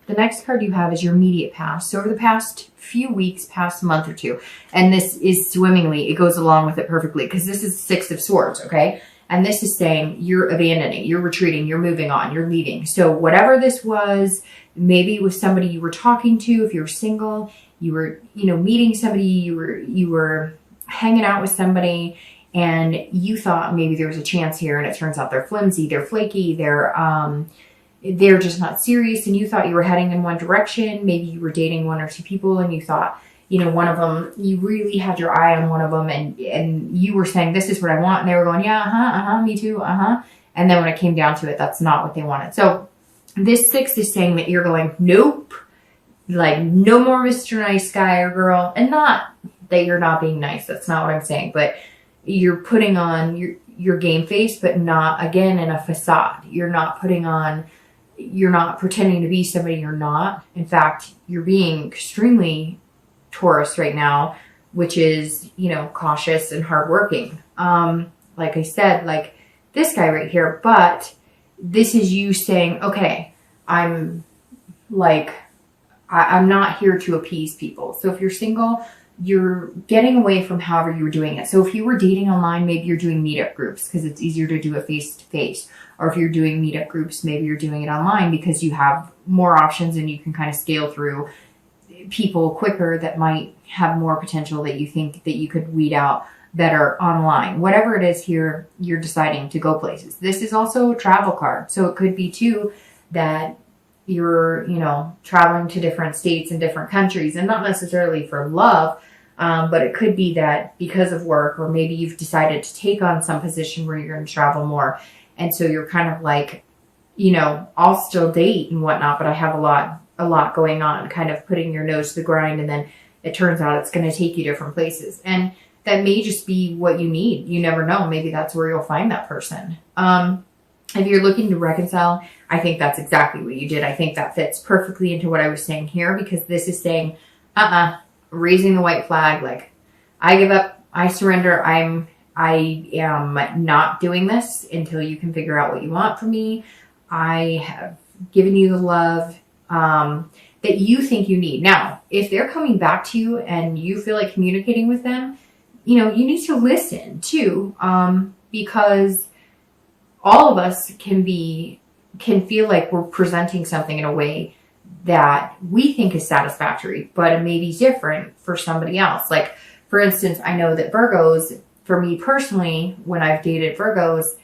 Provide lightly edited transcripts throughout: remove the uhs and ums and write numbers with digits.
The next card you have is your immediate past. So over the past few weeks, past month or two, and this is swimmingly, it goes along with it perfectly because this is Six of Swords, okay? And this is saying you're abandoning, you're retreating, you're moving on, you're leaving. So whatever this was, maybe it was somebody you were talking to, if you're single, you were, meeting somebody, you were hanging out with somebody, and you thought maybe there was a chance here, and it turns out they're flimsy, they're flaky, they're just not serious, and you thought you were heading in one direction. Maybe you were dating one or two people, and you thought, one of them, you really had your eye on one of them, and you were saying, this is what I want, and they were going, yeah, me too, and then when it came down to it, that's not what they wanted. So this 6 is saying that you're going, nope, like no more Mr. Nice Guy or girl, and not that you're not being nice, that's not what I'm saying, but you're putting on your game face, but not, again, in a facade. You're not pretending to be somebody you're not. In fact, you're being extremely Taurus right now, which is, cautious and hardworking. Like I said, like this guy right here, but this is you saying, okay, I'm not here to appease people. So if you're single, you're getting away from however you were doing it. So if you were dating online, maybe you're doing meetup groups because it's easier to do it face-to-face. Or if you're doing meetup groups, maybe you're doing it online because you have more options and you can kind of scale through people quicker that might have more potential that you think that you could weed out better online. Whatever it is here, you're deciding to go places. This is also a travel card. So it could be too that you're, traveling to different states and different countries, and not necessarily for love, but it could be that because of work, or maybe you've decided to take on some position where you're going to travel more. And so you're kind of like, I'll still date and whatnot, but I have a lot going on, kind of putting your nose to the grind. And then it turns out it's going to take you different places. And that may just be what you need. You never know. Maybe that's where you'll find that person. If you're looking to reconcile, I think that's exactly what you did. I think that fits perfectly into what I was saying here, because this is saying, raising the white flag, like, I give up, I surrender, I am not doing this until you can figure out what you want from me. I have given you the love that you think you need. Now, if they're coming back to you and you feel like communicating with them, you need to listen too, because all of us can feel like we're presenting something in a way that we think is satisfactory, but it may be different for somebody else. Like, for instance, I know that Virgos, for me personally, when I've dated Virgos,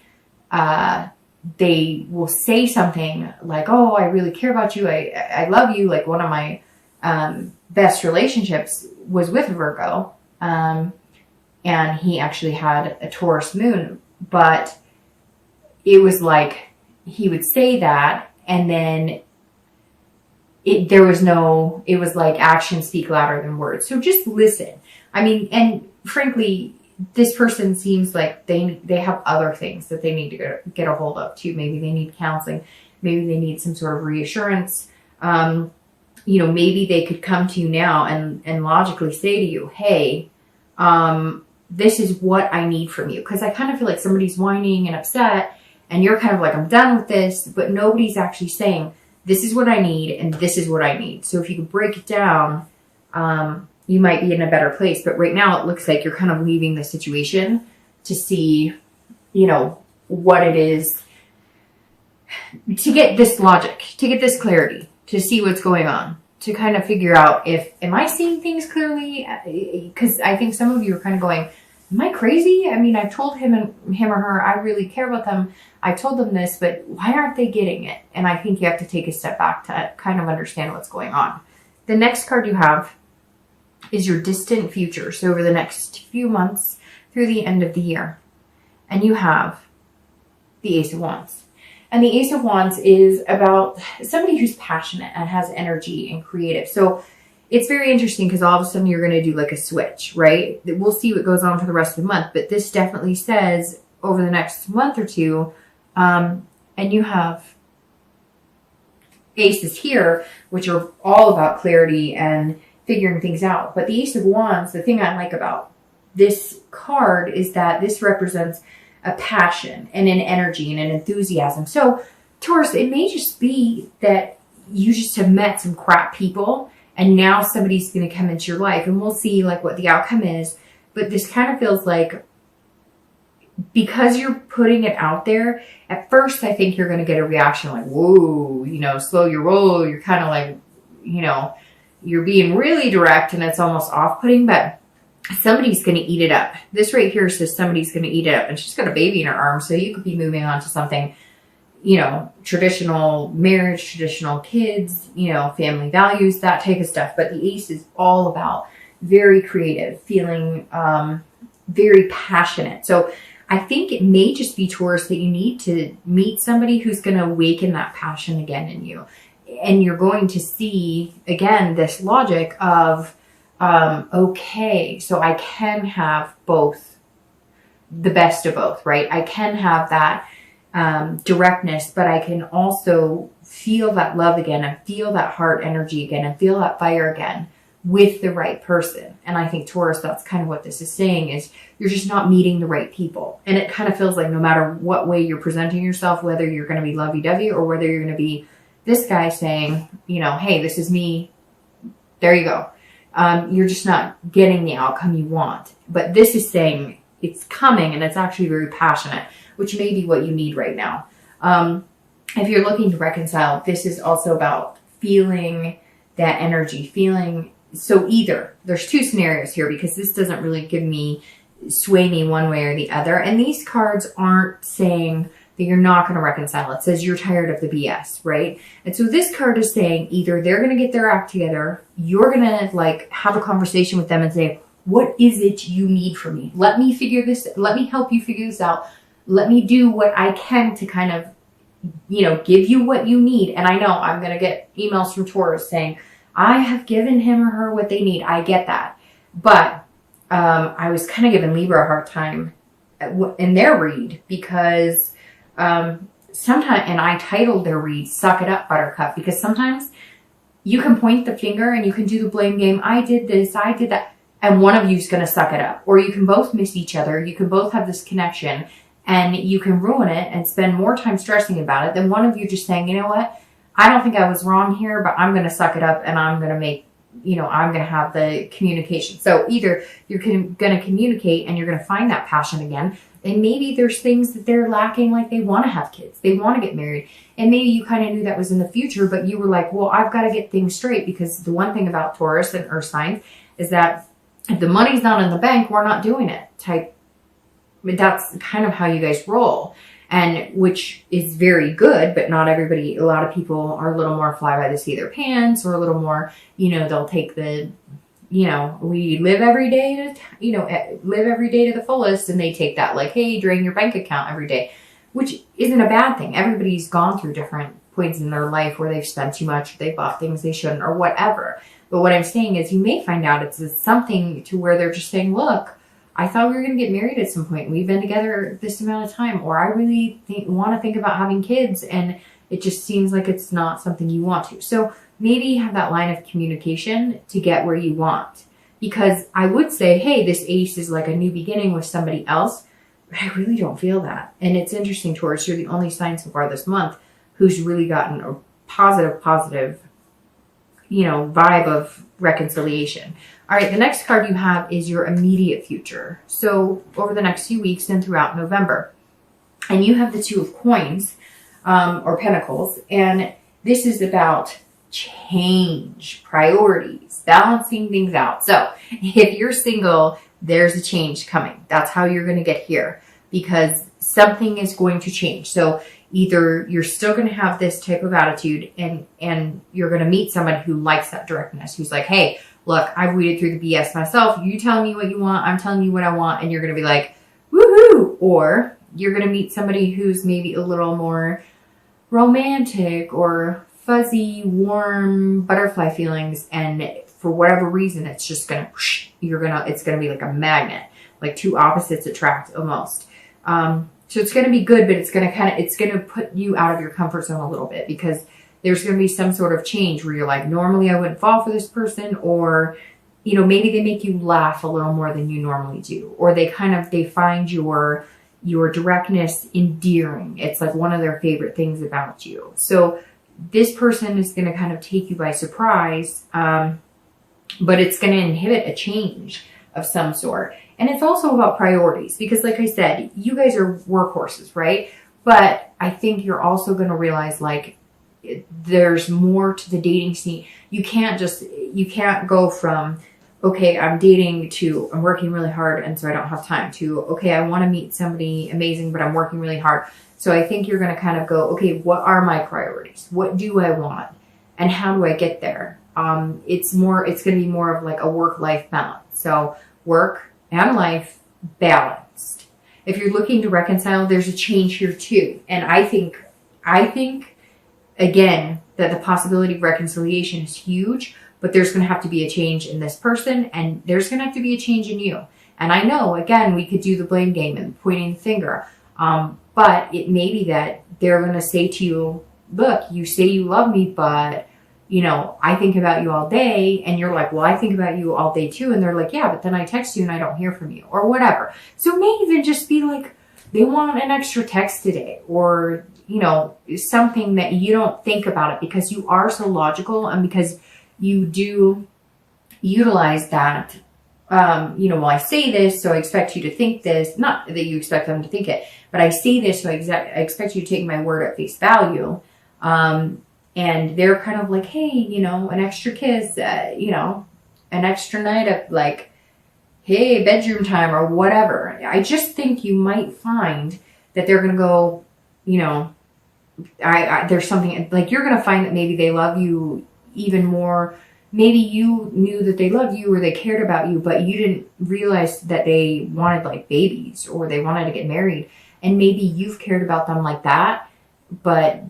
they will say something like, oh, I really care about you. I love you. Like, one of my best relationships was with a Virgo. And he actually had a Taurus moon, but it was like, he would say that, and then it was like actions speak louder than words. So just listen. I mean, and frankly, this person seems like they have other things that they need to get a hold of too. Maybe they need counseling. Maybe they need some sort of reassurance. Maybe they could come to you now and logically say to you, hey, this is what I need from you. Because I kind of feel like somebody's whining and upset, and you're kind of like, I'm done with this, but nobody's actually saying, this is what I need, and this is what I need. So if you could break it down, you might be in a better place. But right now it looks like you're kind of leaving the situation to see, what it is, to get this logic, to get this clarity, to see what's going on, to kind of figure out am I seeing things clearly? Because I think some of you are kind of going, am I crazy? I mean, I've told him or her, I really care about them. I told them this, but why aren't they getting it? And I think you have to take a step back to kind of understand what's going on. The next card you have is your distant future. So over the next few months through the end of the year. And you have the Ace of Wands. And the Ace of Wands is about somebody who's passionate and has energy and creative. So it's very interesting because all of a sudden you're going to do like a switch, right? We'll see what goes on for the rest of the month. But this definitely says over the next month or two, and you have aces here, which are all about clarity and figuring things out. But the Ace of Wands, the thing I like about this card is that this represents a passion and an energy and an enthusiasm. So Taurus, it may just be that you just have met some crap people, and now somebody's going to come into your life, and we'll see like what the outcome is. But this kind of feels like, because you're putting it out there, at first I think you're going to get a reaction like, whoa, you know, slow your roll. You're kind of like, you know, you're being really direct and it's almost off-putting, but somebody's going to eat it up. This right here says somebody's going to eat it up, and she's got a baby in her arms. So you could be moving on to something, you know, traditional marriage, traditional kids, you know, family values, that type of stuff. But the ace is all about very creative, feeling very passionate. So I think it may just be, Taurus, that you need to meet somebody who's going to awaken that passion again in you. And you're going to see, again, this logic of, okay, so I can have both, the best of both, right? I can have that directness, but I can also feel that love again and feel that heart energy again and feel that fire again with the right person. And I think, Taurus, that's kind of what this is saying, is you're just not meeting the right people. And it kind of feels like no matter what way you're presenting yourself, whether you're going to be lovey-dovey or whether you're going to be this guy saying, you know, hey, this is me, there you go. You're just not getting the outcome you want. But this is saying it's coming, and it's actually very passionate, which may be what you need right now. If you're looking to reconcile, this is also about feeling that energy, feeling. So either, there's two scenarios here, because this doesn't really sway me one way or the other. And these cards aren't saying that you're not going to reconcile. It says you're tired of the BS, right? And so this card is saying either they're going to get their act together, you're going to like have a conversation with them and say, what is it you need from me? Let me help you figure this out. Let me do what I can to kind of, you know, give you what you need. And I know I'm going to get emails from Taurus saying, I have given him or her what they need. I get that. But I was kind of giving Libra a hard time in their read, because sometimes, and I titled their read, Suck It Up, Buttercup, because sometimes you can point the finger and you can do the blame game. I did this, I did that. And one of you is going to suck it up. Or you can both miss each other. You can both have this connection, and you can ruin it and spend more time stressing about it than one of you just saying, you know what? I don't think I was wrong here, but I'm going to suck it up, and I'm going to make, you know, I'm going to have the communication. So either you're going to communicate and you're going to find that passion again. And maybe there's things that they're lacking, like they want to have kids, they want to get married. And maybe you kind of knew that was in the future, but you were like, well, I've got to get things straight, because the one thing about Taurus and earth signs is that if the money's not in the bank, we're not doing it type. That's kind of how you guys roll. And which is very good, but not everybody. A lot of people are a little more fly by the seat of their pants, or a little more, you know, they'll take the, you know, we live every day to, you know, live every day to the fullest. And they take that like, hey, drain your bank account every day, which isn't a bad thing. Everybody's gone through different points in their life where they've spent too much, they bought things they shouldn't, or whatever. But what I'm saying is you may find out it's something to where they're just saying, look, I thought we were going to get married at some point. We've been together this amount of time. Or I really want to think about having kids, and it just seems like it's not something you want to. So maybe have that line of communication to get where you want. Because I would say, hey, this ace is like a new beginning with somebody else. But I really don't feel that. And it's interesting, Taurus, you're the only sign so far this month who's really gotten a positive, you know, vibe of reconciliation. All right, the next card you have is your immediate future. So over the next few weeks and throughout November. And you have the Two of Coins, or Pentacles. And this is about change, priorities, balancing things out. So if you're single, there's a change coming. That's how you're going to get here, because something is going to change. So either you're still going to have this type of attitude, and you're going to meet somebody who likes that directness, who's like, hey, look, I've weeded through the BS myself. You tell me what you want. I'm telling you what I want. And you're going to be like, woohoo. Or you're going to meet somebody who's maybe a little more romantic or fuzzy, warm, butterfly feelings. And for whatever reason, it's just going to, it's going to be like a magnet, like two opposites attract almost. So it's going to be good, but it's going to put you out of your comfort zone a little bit, because there's going to be some sort of change where you're like, normally I wouldn't fall for this person, or, you know, maybe they make you laugh a little more than you normally do, or they find your directness endearing. It's like one of their favorite things about you. So this person is going to kind of take you by surprise, but it's going to inhibit a change of some sort. And it's also about priorities, because like I said, you guys are workhorses, right? But I think you're also going to realize, like, there's more to the dating scene. You can't go from, okay, I'm dating, to I'm working really hard and so I don't have time, to, okay, I want to meet somebody amazing, but I'm working really hard. So I think you're going to kind of go, okay, what are my priorities? What do I want? And how do I get there? It's going to be more of like a work-life balance. So work and life balanced. If you're looking to reconcile, there's a change here too. And I think again, that the possibility of reconciliation is huge, but there's going to have to be a change in this person, and there's going to have to be a change in you. And I know, again, we could do the blame game and pointing the finger. But it may be that they're going to say to you, look, you say you love me, but, you know, I think about you all day. And you're like, well, I think about you all day too. And they're like, yeah, but then I text you and I don't hear from you, or whatever. So it may even just be like, they want an extra text today, or, you know, something that you don't think about it because you are so logical, and because you do utilize that. You know, well, I say this, so I expect you to think this. Not that you expect them to think it, but I say this, so I expect you to take my word at face value. And they're kind of like, hey, you know, an extra kiss, you know, an extra night of like, hey, bedroom time or whatever. I just think you might find that they're going to go, you know, there's something like, you're going to find that maybe they love you even more. Maybe you knew that they loved you or they cared about you, but you didn't realize that they wanted like babies or they wanted to get married. And maybe you've cared about them like that, but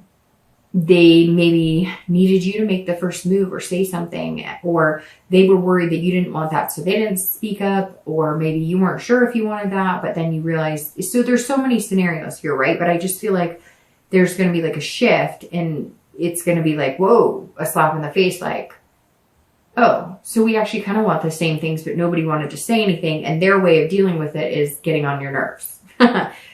they maybe needed you to make the first move or say something, or they were worried that you didn't want that, so they didn't speak up, or maybe you weren't sure if you wanted that, but then you realized. So there's so many scenarios here, right? But I just feel like there's going to be like a shift, and it's going to be like, whoa, a slap in the face, like, oh, so we actually kind of want the same things, but nobody wanted to say anything, and their way of dealing with it is getting on your nerves.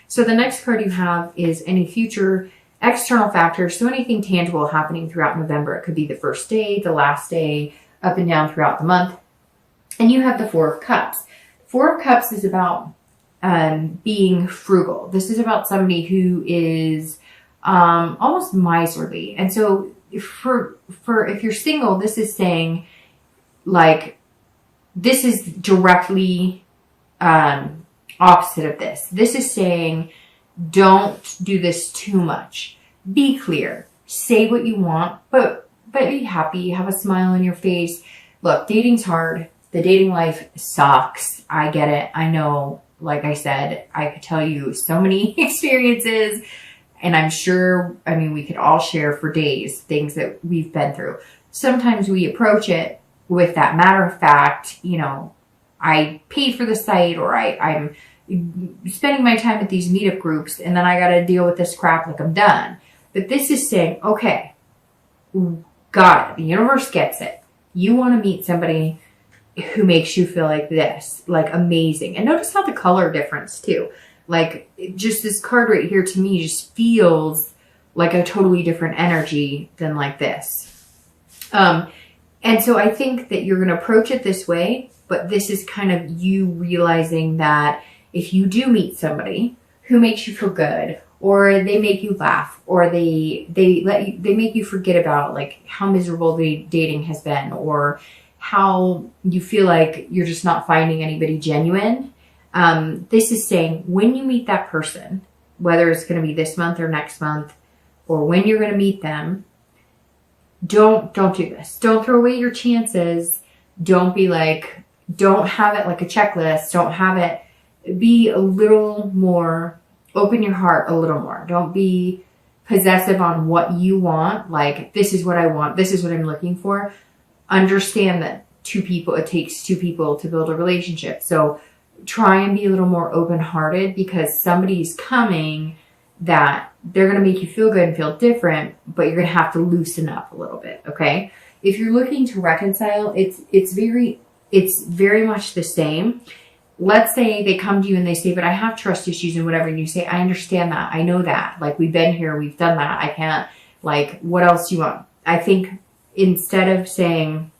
So the next card you have is any future external factors. So anything tangible happening throughout November. It could be the first day, the last day, up and down throughout the month. And you have the Four of Cups. Four of Cups is about being frugal. This is about somebody who is almost miserly. And so for if you're single, this is saying, like, this is directly opposite of this. This is saying, don't do this too much. Be clear. Say what you want, but be happy. Have a smile on your face. Look, dating's hard. The dating life sucks. I get it. I know, like I said, I could tell you so many experiences, and I'm sure, I mean, we could all share for days things that we've been through. Sometimes we approach it with that matter of fact, you know, I paid for the site, or I'm spending my time at these meetup groups, and then I got to deal with this crap, like I'm done. But this is saying, okay, got it. The universe gets it. You want to meet somebody who makes you feel like this, like amazing. And notice how the color difference too. Like, just this card right here to me just feels like a totally different energy than like this. And so I think that you're going to approach it this way, but this is kind of you realizing that if you do meet somebody who makes you feel good, or they make you laugh, or they make you forget about like how miserable the dating has been, or how you feel like you're just not finding anybody genuine. This is saying, when you meet that person, whether it's going to be this month or next month, or when you're going to meet them, don't do this. Don't throw away your chances. Don't be like, don't have it like a checklist. Don't have it. Be a little more, open your heart a little more. Don't be possessive on what you want. Like, this is what I want. This is what I'm looking for. Understand that it takes two people to build a relationship. So try and be a little more open-hearted, because somebody's coming that they're going to make you feel good and feel different, but you're going to have to loosen up a little bit. Okay. If you're looking to reconcile, it's very much the same. Let's say they come to you and they say, but I have trust issues and whatever. And you say, I understand that. I know that. Like, we've been here. We've done that. I can't Like, what else do you want? I think instead of saying,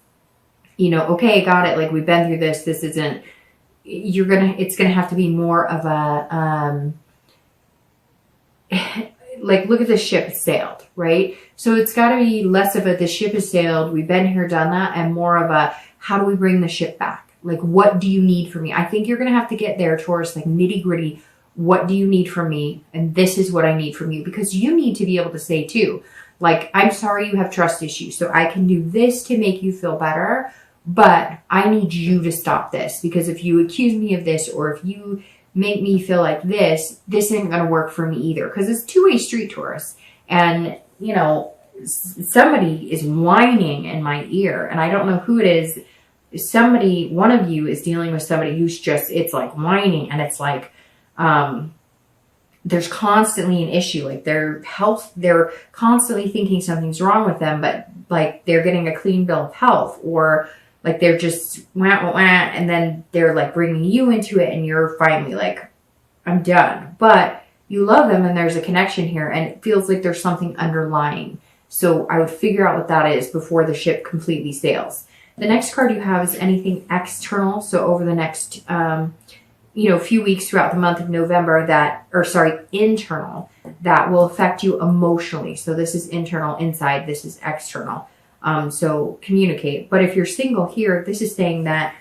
okay, got it. Like, we've been through this. This isn't, it's going to have to be more of a, like, look at the ship has sailed, right? So it's got to be less of a, the ship has sailed, we've been here, done that, and more of a, how do we bring the ship back? Like, what do you need from me? I think you're going to have to get there, Taurus, like nitty gritty. What do you need from me? And this is what I need from you, because you need to be able to say too, like, I'm sorry you have trust issues, so I can do this to make you feel better, but I need you to stop this, because if you accuse me of this, or if you make me feel like this isn't going to work for me either. Because it's two-way street, Taurus. And, somebody is whining in my ear, and I don't know who it is. One of you is dealing with somebody who's just, it's like whining, and it's like, there's constantly an issue. Like, their health, they're constantly thinking something's wrong with them, but like they're getting a clean bill of health, or like they're just wah, wah, and then they're like bringing you into it, and you're finally like, I'm done. But you love them, and there's a connection here, and it feels like there's something underlying. So I would figure out what that is before the ship completely sails. The next card you have is anything external. So over the next, few weeks throughout the month of November internal, that will affect you emotionally. So this is internal, inside, this is external. So communicate. But if you're single here, this is saying that,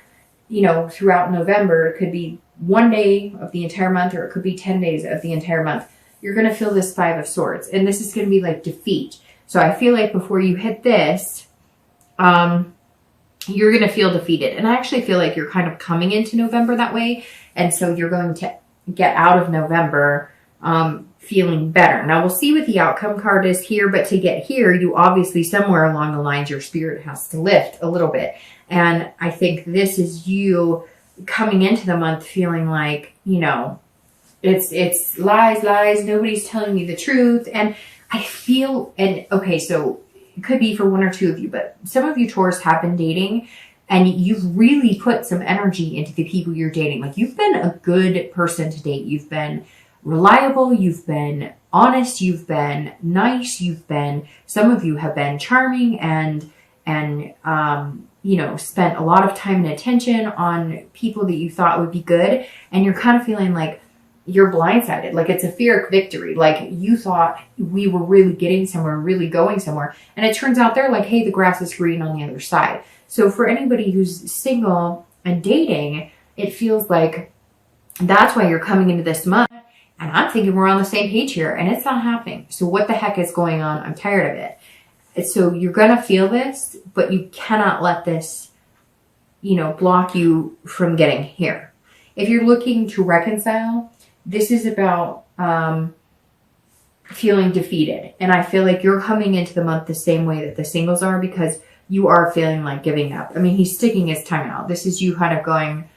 throughout November, it could be 1 day of the entire month, or it could be 10 days of the entire month. You're going to feel this 5 of Swords, and this is going to be like defeat. So I feel like before you hit this, you're going to feel defeated. And I actually feel like you're kind of coming into November that way. And so you're going to get out of November feeling better. Now we'll see what the outcome card is here, but to get here, you obviously somewhere along the lines, your spirit has to lift a little bit. And I think this is you coming into the month feeling like, it's lies, nobody's telling me the truth. And I feel, okay, so it could be for one or two of you, but some of you Taurus have been dating, and you've really put some energy into the people you're dating. Like, you've been a good person to date. You've been reliable. You've been honest. You've been nice. Some of you have been charming and spent a lot of time and attention on people that you thought would be good. And you're kind of feeling like you're blindsided. Like, it's a Pyrrhic victory. Like, you thought we were really getting somewhere, really going somewhere. And it turns out they're like, hey, the grass is green on the other side. So for anybody who's single and dating, it feels like that's why you're coming into this month. And I'm thinking we're on the same page here, and it's not happening. So what the heck is going on? I'm tired of it. So you're going to feel this, but you cannot let this, block you from getting here. If you're looking to reconcile, this is about feeling defeated. And I feel like you're coming into the month the same way that the singles are, because you are feeling like giving up. I mean, he's sticking his tongue out. This is you kind of going,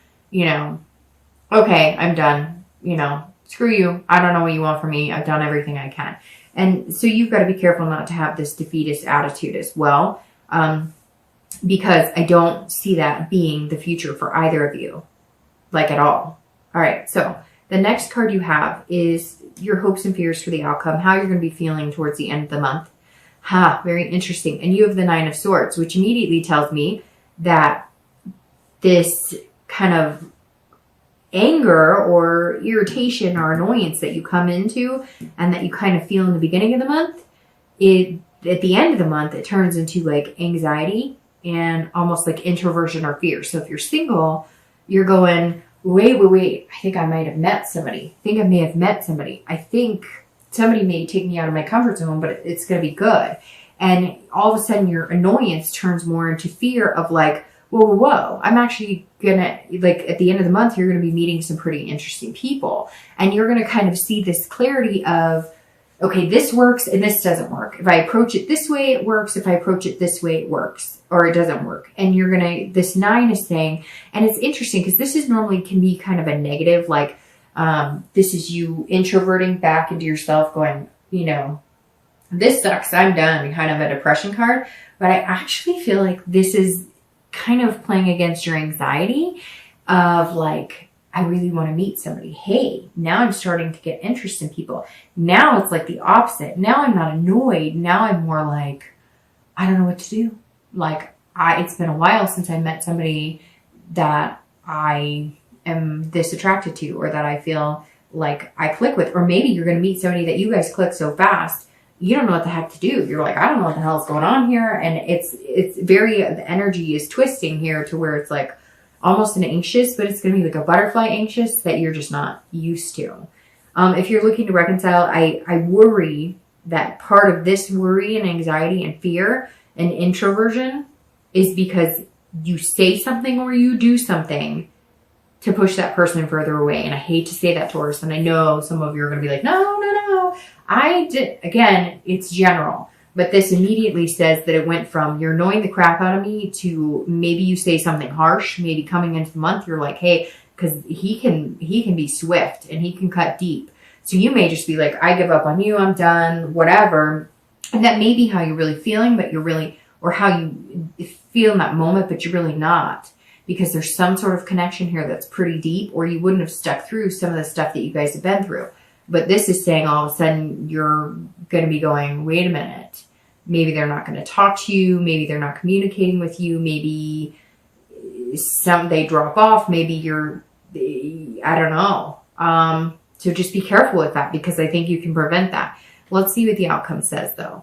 okay, I'm done. Screw you. I don't know what you want from me. I've done everything I can. And so you've got to be careful not to have this defeatist attitude as well, because I don't see that being the future for either of you, like at all. All right, so the next card you have is your hopes and fears for the outcome, how you're going to be feeling towards the end of the month. Very interesting. And you have the 9 of Swords, which immediately tells me that this kind of anger or irritation or annoyance that you come into and that you kind of feel in the beginning of the month, at the end of the month, it turns into like anxiety and almost like introversion or fear. So if you're single, you're going, wait, I think I might have met somebody. I think I may have met somebody. I think somebody may take me out of my comfort zone, but it's going to be good. And all of a sudden your annoyance turns more into fear of like, whoa, I'm actually gonna, like, at the end of the month, you're gonna be meeting some pretty interesting people. And you're gonna kind of see this clarity of, okay, this works and this doesn't work. If I approach it this way, it works. If I approach it this way, it works, or it doesn't work. And you're gonna, this 9 is saying, and it's interesting because this is normally can be kind of a negative, like, this is you introverting back into yourself going, this sucks, I'm done, kind of a depression card. But I actually feel like this is kind of playing against your anxiety of like, I really want to meet somebody. Hey, now I'm starting to get interest in people. Now it's like the opposite. Now I'm not annoyed. Now I'm more like, I don't know what to do. Like, it's been a while since I met somebody that I am this attracted to, or that I feel like I click with. Or maybe you're going to meet somebody that you guys click so fast, you don't know what the heck to do. You're like, I don't know what the hell is going on here. And it's very, the energy is twisting here to where it's like almost an anxious, but it's going to be like a butterfly anxious that you're just not used to. If you're looking to reconcile, I worry that part of this worry and anxiety and fear and introversion is because you say something or you do something to push that person further away. And I hate to say that, Taurus, and I know some of you are going to be like, no. Again, it's general. But this immediately says that it went from you're annoying the crap out of me to maybe you say something harsh. Maybe coming into the month, you're like, hey, because he can be swift and he can cut deep. So you may just be like, I give up on you. I'm done, whatever. And that may be how you're really feeling, but you're really, or how you feel in that moment, but you're really not. Because there's some sort of connection here that's pretty deep, or you wouldn't have stuck through some of the stuff that you guys have been through. But this is saying all of a sudden you're going to be going, wait a minute. Maybe they're not going to talk to you. Maybe they're not communicating with you. Maybe they drop off. Maybe I don't know. So just be careful with that, because I think you can prevent that. Let's see what the outcome says though.